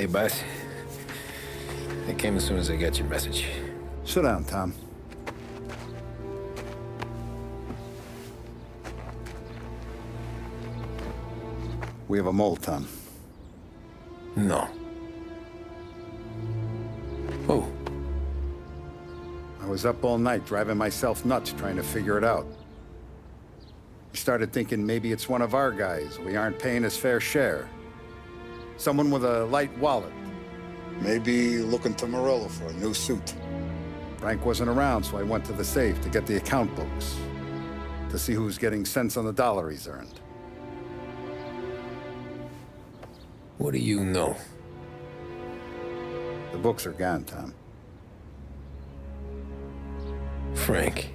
Hey, boss. I came as soon as I got your message. Sit down, Tom. We have a mole, Tom. No. Who? I was up all night driving myself nuts trying to figure it out. I started thinking maybe it's one of our guys. We aren't paying his fair share. Someone with a light wallet. Maybe looking to Morello for a new suit. Frank wasn't around, so I went to the safe to get the account books. To see who's getting cents on the dollar he's earned. What do you know? The books are gone, Tom. Frank.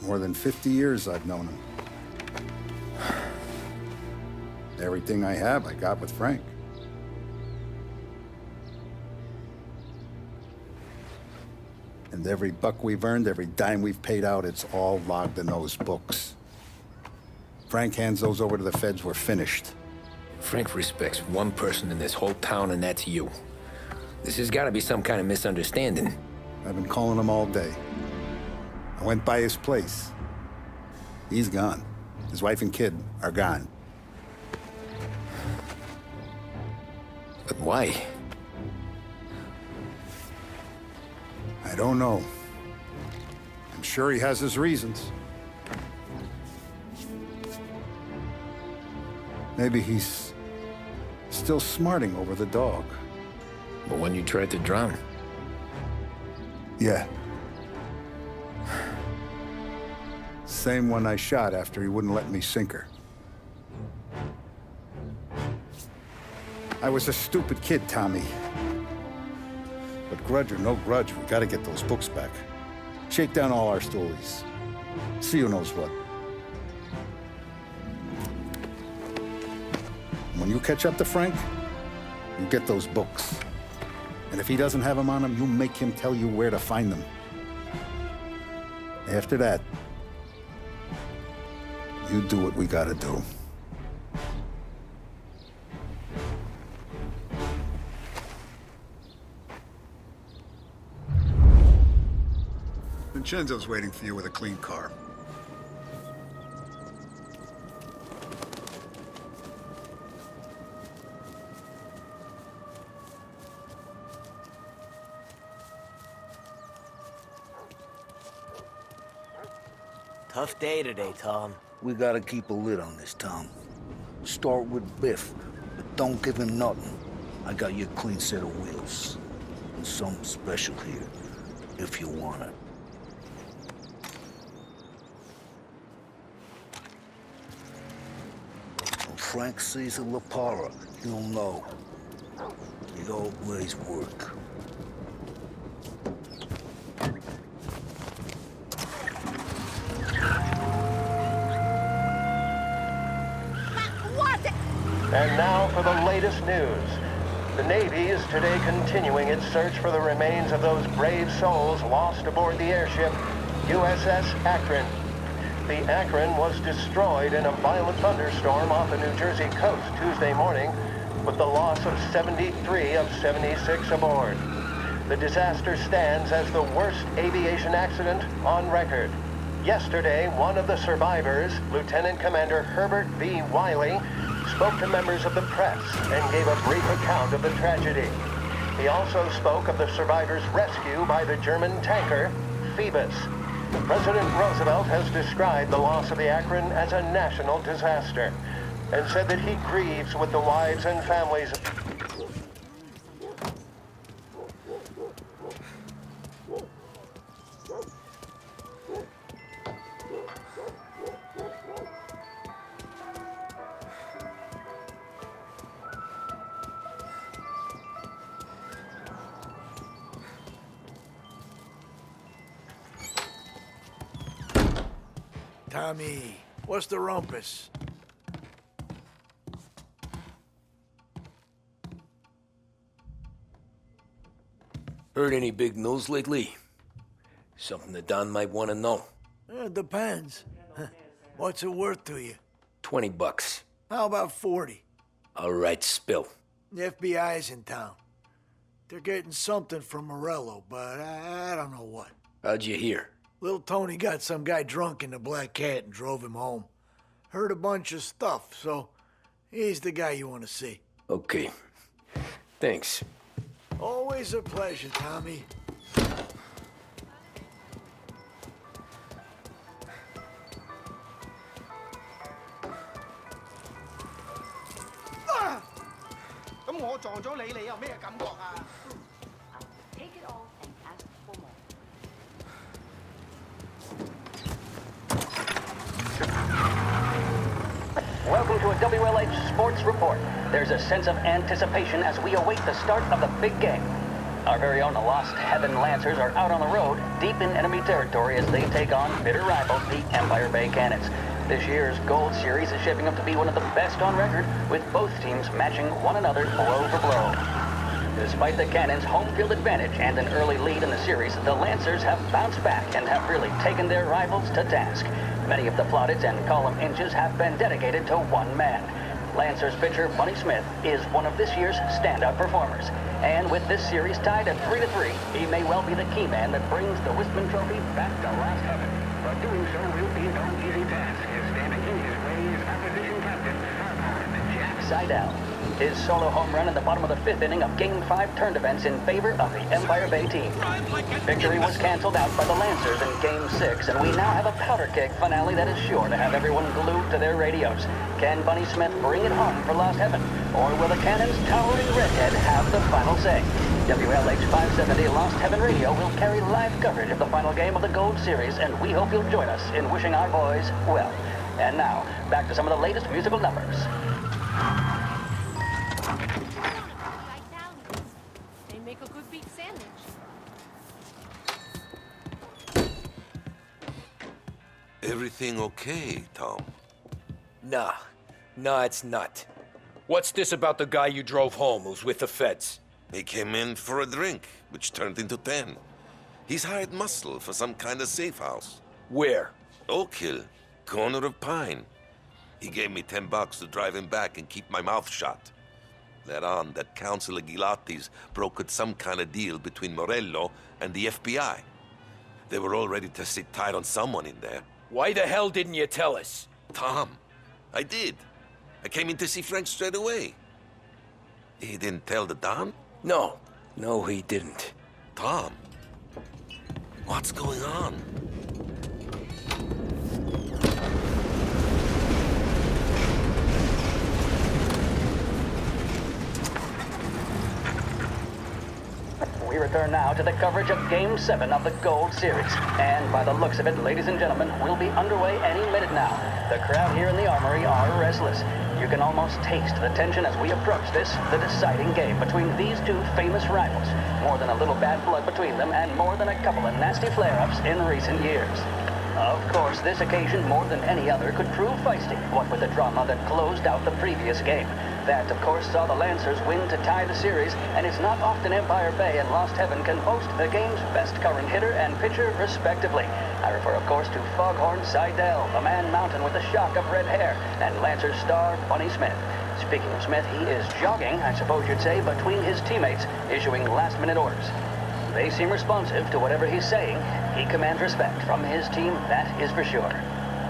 More than 50 years I've known him. Everything I have, I got with Frank. And every buck we've earned, every dime we've paid out, it's all logged in those books. Frank hands those over to the feds, we're finished. Frank respects one person in this whole town, and that's you. This has got to be some kind of misunderstanding. I've been calling him all day. I went by his place. He's gone. His wife and kid are gone. But why? I don't know. I'm sure he has his reasons. Maybe he's still smarting over the dog. The one you tried to drown? Yeah. Same one I shot after he wouldn't let me sink her. I was a stupid kid, Tommy. But grudge or no grudge, we gotta get those books back. Shake down all our stories. See who knows what. When you catch up to Frank, you get those books. And if he doesn't have them on him, you make him tell you where to find them. After that, you do what we gotta do. Vincenzo's waiting for you with a clean car. Tough day today, Tom. We gotta keep a lid on this, Tom. Start with Biff, but don't give him nothing. I got you a clean set of wheels. And something special here, if you want it. When Frank sees a La Parra, he'll know. It always works. And now for the latest news. The Navy is today continuing its search for the remains of those brave souls lost aboard the airship USS Akron. The Akron was destroyed in a violent thunderstorm off the New Jersey coast Tuesday morning, with the loss of 73 of 76 aboard. The disaster stands as the worst aviation accident on record. Yesterday, one of the survivors, Lieutenant Commander Herbert V. Wiley, spoke to members of the press and gave a brief account of the tragedy. He also spoke of the survivors' rescue by the German tanker, Phoebus. President Roosevelt has described the loss of the Akron as a national disaster and said that he grieves with the wives and families of Tommy, what's the rumpus? Heard any big news lately? Something that Don might want to know. Depends. What's it worth to you? $20. How about 40? All right, spill. The FBI's in town. They're getting something from Morello, but I don't know what. How'd you hear? Little Tony got some guy drunk in the Black Cat and drove him home. Heard a bunch of stuff, so he's the guy you want to see. Okay. Thanks. Always a pleasure, Tommy. Take it all and ask for more. Welcome to a WLH Sports Report. There's a sense of anticipation as we await the start of the big game. Our very own Lost Heaven Lancers are out on the road, deep in enemy territory as they take on bitter rivals, the Empire Bay Cannons. This year's Gold Series is shaping up to be one of the best on record, with both teams matching one another blow for blow. Despite the Cannons' home field advantage and an early lead in the series, the Lancers have bounced back and have really taken their rivals to task. Many of the plaudits and column inches have been dedicated to one man. Lancers pitcher Bunny Smith is one of this year's standout performers. And with this series tied at 3-3, he may well be the key man that brings the Wistman Trophy back to Last Heaven. But doing so will be no easy task, as standing in his way is opposition captain, Jack Seidel. His solo home run in the bottom of the fifth inning of Game 5 turned events in favor of the Empire Bay team. Victory was canceled out by the Lancers in Game 6, and we now have a powder keg finale that is sure to have everyone glued to their radios. Can Bunny Smith bring it home for Lost Heaven, or will the Cannons' towering redhead have the final say? WLH 570 Lost Heaven Radio will carry live coverage of the final game of the Gold Series, and we hope you'll join us in wishing our boys well. And now, back to some of the latest musical numbers. They make a good beef sandwich. Everything okay, Tom? Nah, it's not. What's this about the guy you drove home who's with the feds? He came in for a drink, which turned into 10. He's hired muscle for some kind of safe house. Where? Oak Hill, corner of Pine. He gave me $10 to drive him back and keep my mouth shut. Let on that Councilor Gilatti's brokered some kind of deal between Morello and the FBI. They were all ready to sit tight on someone in there. Why the hell didn't you tell us? Tom, I did. I came in to see Frank straight away. He didn't tell the Don? No, he didn't. Tom, what's going on? We return now to the coverage of Game 7 of the Gold Series. And by the looks of it, ladies and gentlemen, we'll be underway any minute now. The crowd here in the Armory are restless. You can almost taste the tension as we approach this, the deciding game between these two famous rivals. More than a little bad blood between them, and more than a couple of nasty flare-ups in recent years. Of course, this occasion, more than any other, could prove feisty, what with the drama that closed out the previous game. That, of course, saw the Lancers win to tie the series, and it's not often Empire Bay and Lost Heaven can boast the game's best current hitter and pitcher, respectively. I refer, of course, to Foghorn Seidel, a man mountain with a shock of red hair, and Lancers star Bunny Smith. Speaking of Smith, he is jogging, I suppose you'd say, between his teammates, issuing last-minute orders. They seem responsive to whatever he's saying. He commands respect from his team, that is for sure.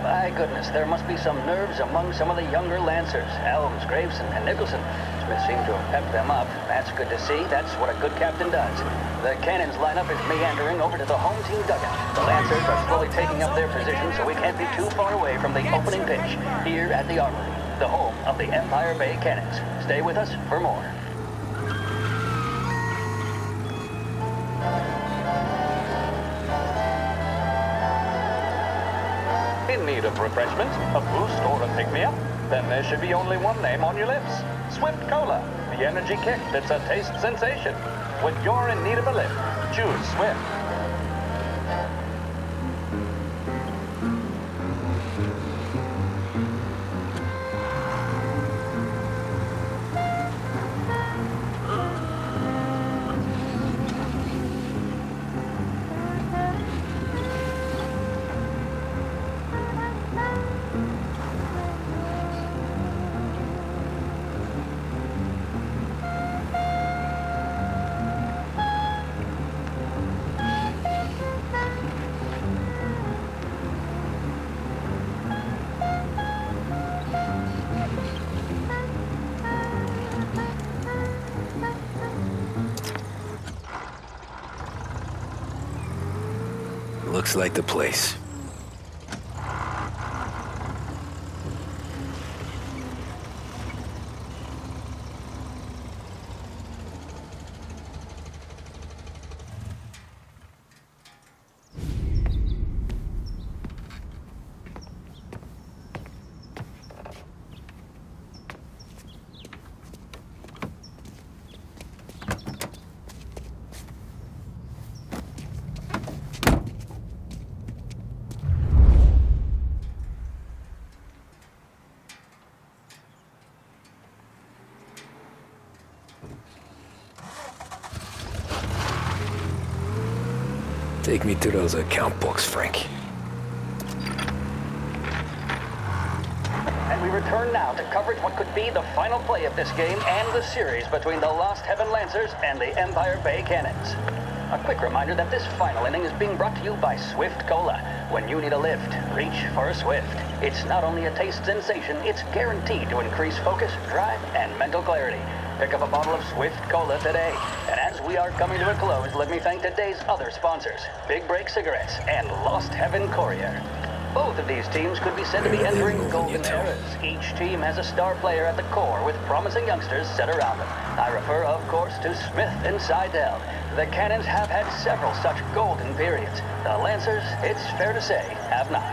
My goodness, there must be some nerves among some of the younger Lancers. Elms, Graveson, and Nicholson. Smith seemed to have pepped them up. That's good to see. That's what a good captain does. The Cannons lineup is meandering over to the home team dugout. The Lancers are slowly taking up their position, so we can't be too far away from the opening pitch here at the Armory, the home of the Empire Bay Cannons. Stay with us for more. In need of refreshment, a boost, or a pick-me-up? Then there should be only one name on your lips. Swift Cola, the energy kick that's a taste sensation. When you're in need of a lift, choose Swift. Looks like the place. Take me to those account books, Frank. And we return now to coverage what could be the final play of this game and the series between the Lost Heaven Lancers and the Empire Bay Cannons. A quick reminder that this final inning is being brought to you by Swift Cola. When you need a lift, reach for a Swift. It's not only a taste sensation, it's guaranteed to increase focus, drive, and mental clarity. Pick up a bottle of Swift Cola today. And as we are coming to a close, let me thank today's other sponsors, Big Break Cigarettes and Lost Heaven Courier. Both of these teams could be said to be entering golden eras. Each team has a star player at the core with promising youngsters set around them. I refer, of course, to Smith and Seidel. The Cannons have had several such golden periods. The Lancers, it's fair to say, have not.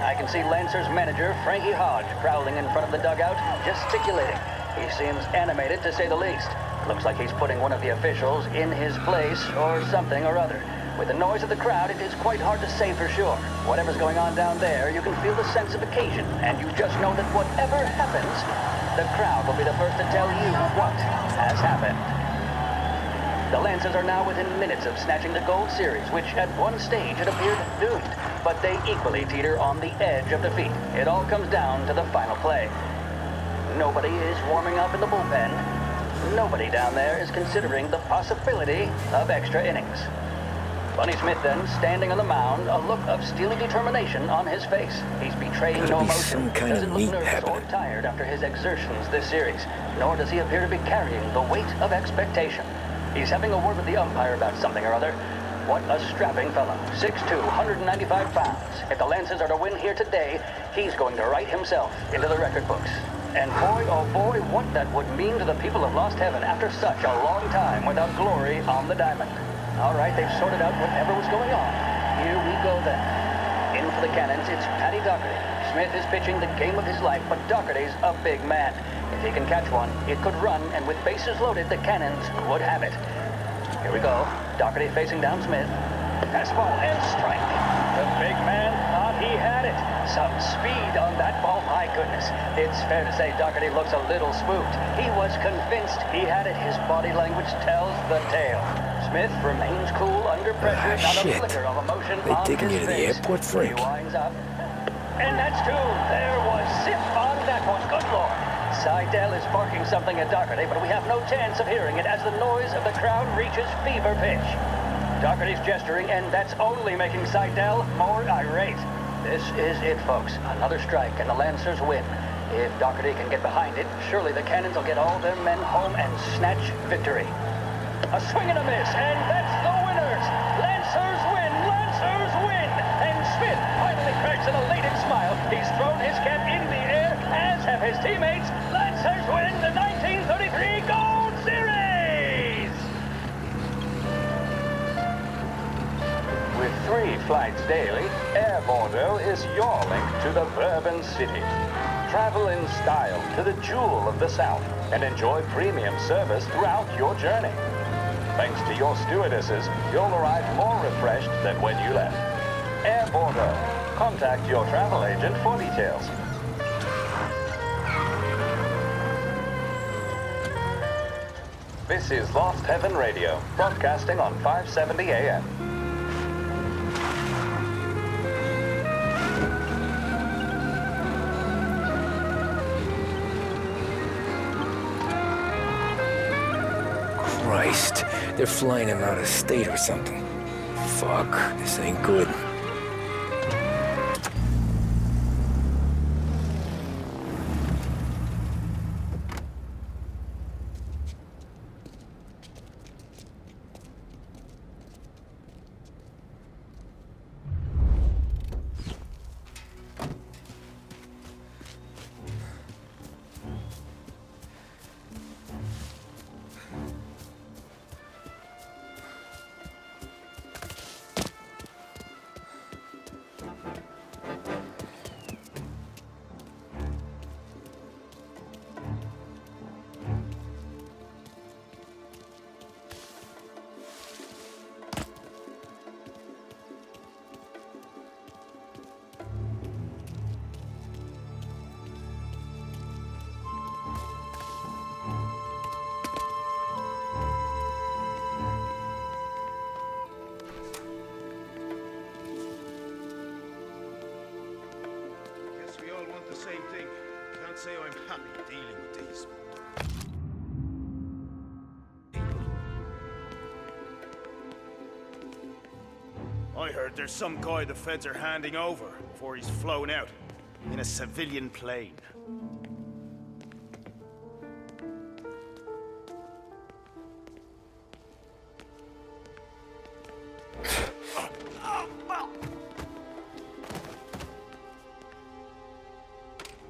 I can see Lancers manager Frankie Hodge prowling in front of the dugout, gesticulating. He seems animated, to say the least. Looks like he's putting one of the officials in his place or something or other. With the noise of the crowd, it is quite hard to say for sure. Whatever's going on down there, you can feel the sense of occasion, and you just know that whatever happens, the crowd will be the first to tell you what has happened. The Lancers are now within minutes of snatching the Gold Series, which at one stage had appeared doomed, but they equally teeter on the edge of defeat. It all comes down to the final play. Nobody is warming up in the bullpen. Nobody down there is considering the possibility of extra innings. Bunny Smith then, standing on the mound, a look of steely determination on his face. He's betraying no emotion, doesn't look nervous or tired after his exertions this series, nor does he appear to be carrying the weight of expectation. He's having a word with the umpire about something or other. What a strapping fellow, 6'2", 195 pounds. If the Lancers are to win here today, he's going to write himself into the record books. And boy, oh boy, what that would mean to the people of Lost Heaven after such a long time without glory on the diamond. All right, they've sorted out whatever was going on. Here we go then. In for the Cannons, it's Paddy Doherty. Smith is pitching the game of his life, but Doherty's a big man. If he can catch one, it could run, and with bases loaded, the Cannons would have it. Here we go. Doherty facing down Smith. Fastball and strike. The big man thought he had it. Some speed on that ball, my goodness. It's fair to say Doherty looks a little spooked. He was convinced he had it. His body language tells the tale. Smith remains cool under pressure, not a flicker of emotion on his face. They taking you to the airport, Frank? He winds up. And that's two. There was zip on that one. Good Lord. Seidel is barking something at Doherty, but we have no chance of hearing it as the noise of the crowd reaches fever pitch. Doherty's gesturing, and that's only making Seidel more irate. This is it, folks. Another strike, and the Lancers win. If Doherty can get behind it, surely the Cannons will get all their men home and snatch victory. A swing and a miss, and that's the winners! Lancers win! Lancers win! And Smith finally cracks an elated smile. He's thrown his cap in the air, as have his teammates. Lancers win the 1933 Gold Series! With 3 flights daily, Air Bordeaux is your link to the Bourbon City. Travel in style to the jewel of the South and enjoy premium service throughout your journey. Thanks to your stewardesses, you'll arrive more refreshed than when you left. Air Bordeaux. Contact your travel agent for details. This is Lost Heaven Radio, broadcasting on 570 AM. Christ, they're flying him out of state or something. Fuck, this ain't good. Happy dealing with these. I heard there's some guy the feds are handing over before he's flown out in a civilian plane.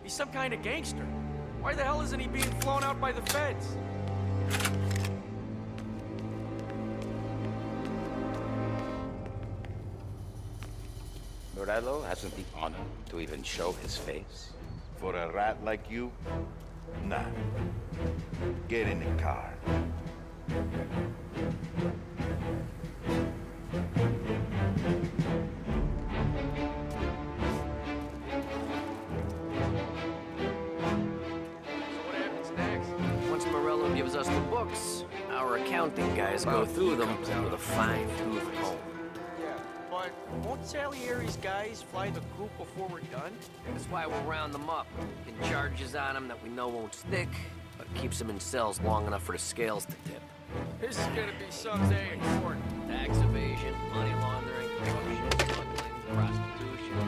He's some kind of gangster. Why the hell isn't he being flown out by the feds? Morello hasn't the honor to even show his face. For a rat like you? Nah. Get in the car. What happens next? Once Morello gives us the books, our accounting guys go through them with a fine-tooth comb. Yeah, but won't Salieri's guys fly the coop before we're done? That's why we'll round them up. Pin charges on them that we know won't stick, but keeps them in cells long enough for the scales to tip. This is gonna be some day in court. Tax evasion, money laundering, corruption, smuggling, prostitution.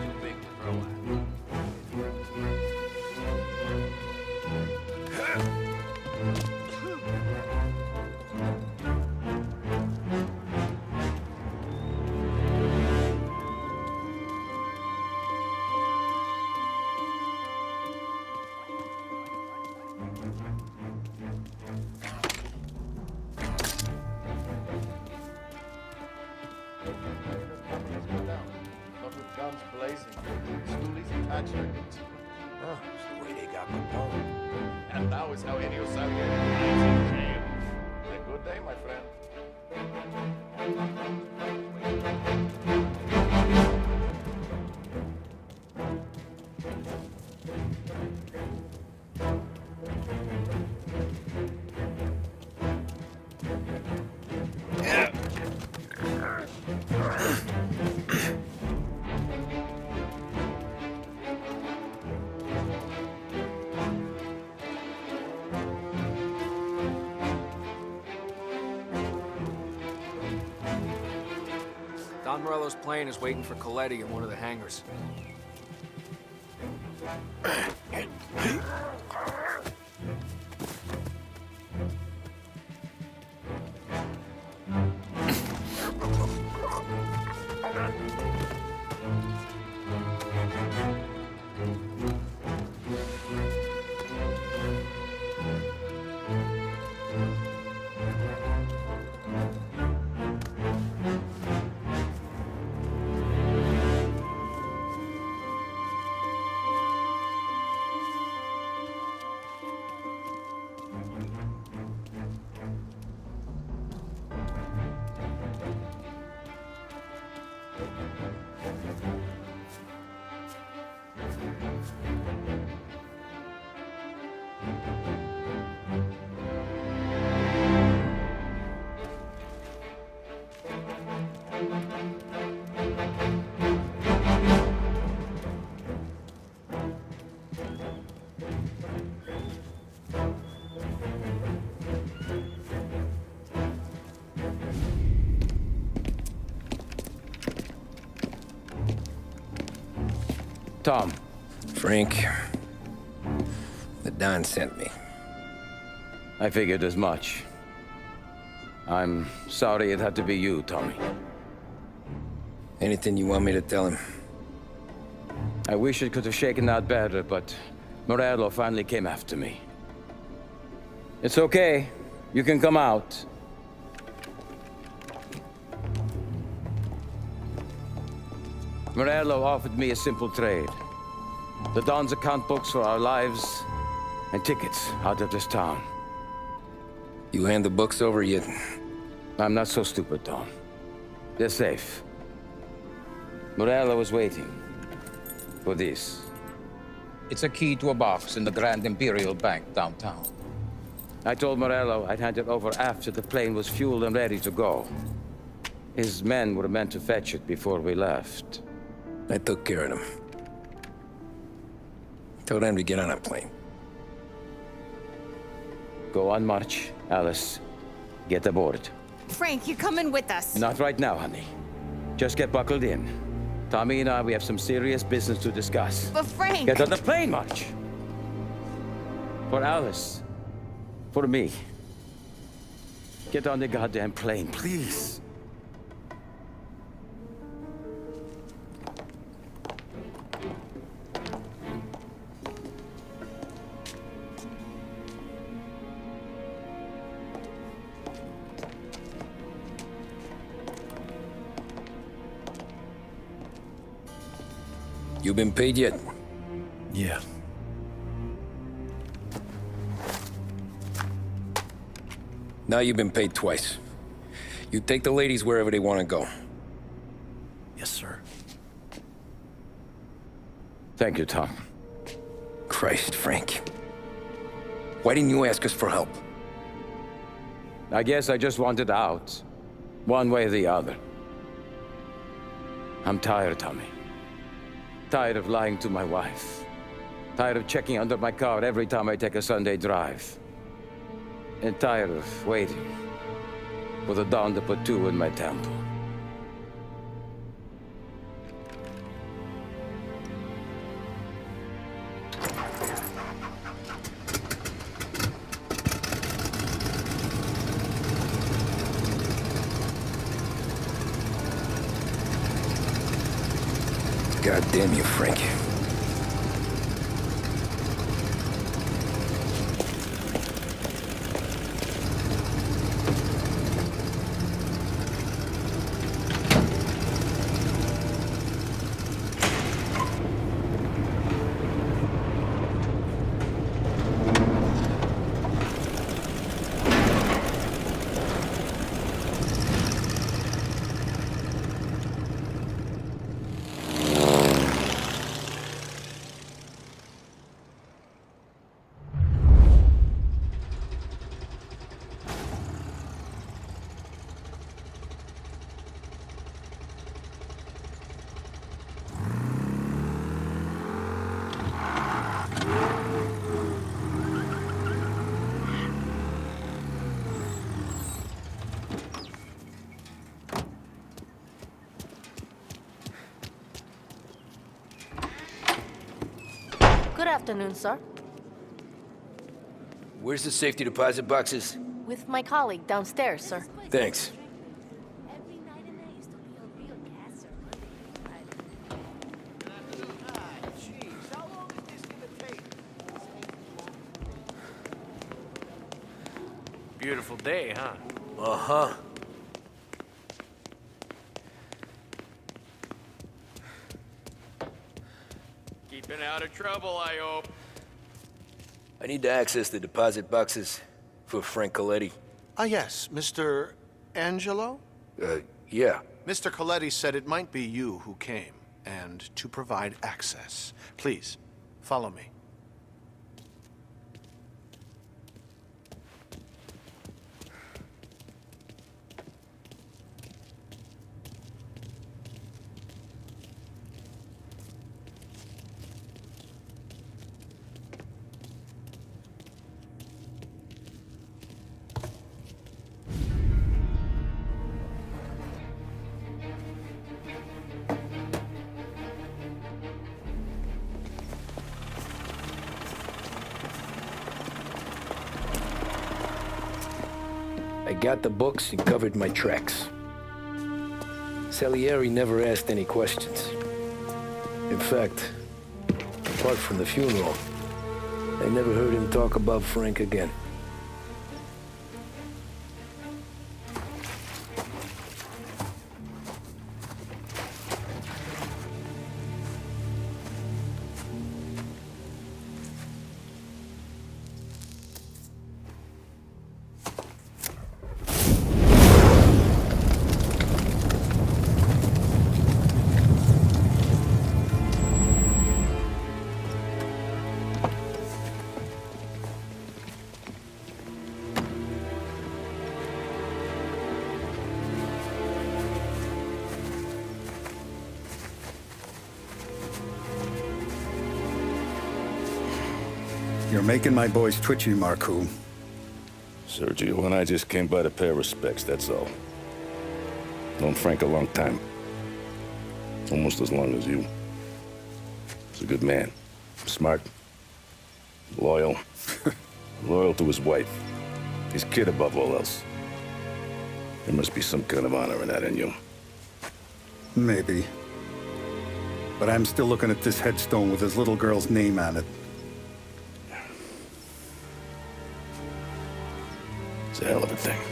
Too big to throw out. Not with guns blazing. Stoolies and tax records. Oh, it's the way they got Capone. And now is how Enio Salieri lies in jail. A good day, my friend. Don Morello's plane is waiting for Coletti in one of the hangars. Tom. Frank, the Don sent me. I figured as much. I'm sorry it had to be you, Tommy. Anything you want me to tell him? I wish it could have shaken out better, but Morello finally came after me. It's okay. You can come out. Morello offered me a simple trade. The Don's account books for our lives and tickets out of this town. You hand the books over yet? I'm not so stupid, Don. They're safe. Morello is waiting for this. It's a key to a box in the Grand Imperial Bank downtown. I told Morello I'd hand it over after the plane was fueled and ready to go. His men were meant to fetch it before we left. I took care of them. Tell them to get on a plane. Go on, March. Alice, get aboard. Frank, you're coming with us. Not right now, honey. Just get buckled in. Tommy and I, we have some serious business to discuss. But Frank... Get on the plane, March! For Alice. For me. Get on the goddamn plane, please. You been paid yet? Yeah. Now you've been paid twice. You take the ladies wherever they want to go. Yes, sir. Thank you, Tom. Christ, Frank. Why didn't you ask us for help? I guess I just wanted out. One way or the other. I'm tired, Tommy. Tired of lying to my wife. Tired of checking under my car every time I take a Sunday drive. And tired of waiting for the dawn to put two in my temple. God damn you, Frank. Good afternoon, sir. Where's the safety deposit boxes? With my colleague downstairs, sir. Thanks. Beautiful day, huh? Uh-huh. Keeping out of trouble, I hope. I need to access the deposit boxes for Frank Coletti. Ah, yes, Mr. Angelo? Yeah. Mr. Coletti said it might be you who came, and to provide access. Please, follow me. I got the books and covered my tracks. Salieri never asked any questions. In fact, apart from the funeral, I never heard him talk about Frank again. You're making my boys twitchy, Marku. Sergio and I just came by to pay respects, that's all. Known Frank a long time. Almost as long as you. He's a good man. Smart. Loyal. Loyal to his wife. His kid above all else. There must be some kind of honor in that in you. Maybe. But I'm still looking at this headstone with his little girl's name on it. It's a hell of a thing.